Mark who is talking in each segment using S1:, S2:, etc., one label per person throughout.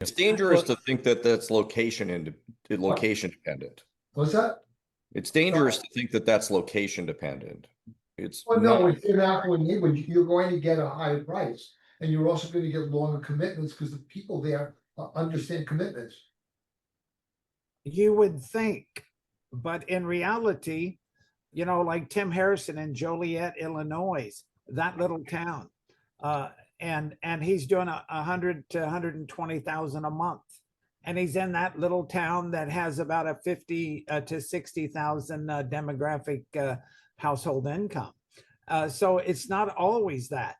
S1: It's dangerous to think that that's location dependent.
S2: What's that?
S1: It's dangerous to think that that's location dependent. It's
S2: Well, no,
S1: not.
S2: it's in Apple and you're going to get a higher price, and you're also going to get longer commitments because the people there understand commitments.
S3: You would think, but in reality, you know, like Tim Harrison in Joliet, Illinois, that little town, and he's doing 100 to 120,000 a month, and he's in that little town that has about a 50 to 60,000 demographic household income. So it's not always that.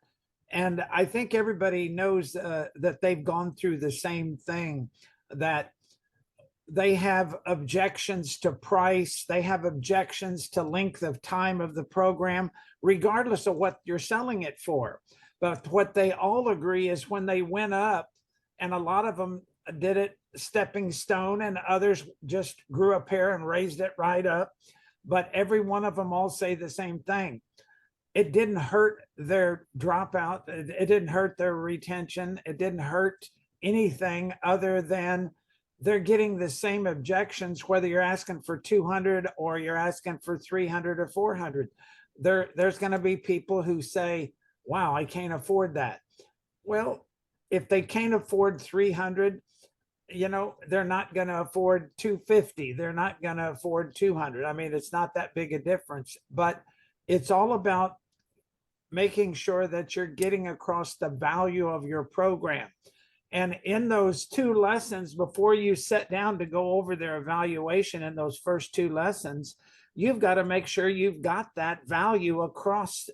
S3: And I think everybody knows that they've gone through the same thing, that they have objections to price, they have objections to length of time of the program, regardless of what you're selling it for. But what they all agree is when they went up, and a lot of them did it stepping stone, and others just grew a pair and raised it right up. But every one of them all say the same thing. It didn't hurt their dropout. It didn't hurt their retention. It didn't hurt anything other than they're getting the same objections, whether you're asking for 200 or you're asking for 300 or 400. There's going to be people who say, wow, I can't afford that. Well, if they can't afford 300, you know, they're not going to afford 250. They're not going to afford 200. I mean, it's not that big a difference, but it's all about making sure that you're getting across the value of your program. And in those 2 lessons, before you sit down to go over their evaluation in those first 2 lessons, you've got to make sure you've got that value across.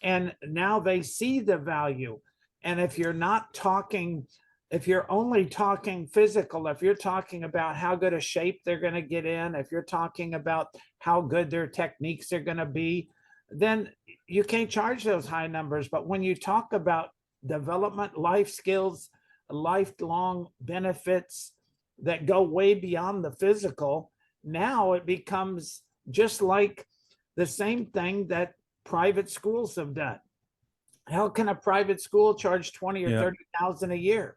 S3: And now they see the value. And if you're not talking, if you're only talking physical, if you're talking about how good a shape they're going to get in, if you're talking about how good their techniques are going to be, then you can't charge those high numbers. But when you talk about development, life skills, lifelong benefits that go way beyond the physical, now it becomes just like the same thing that private schools have done. How can a private school charge 20 or 30,000 a year?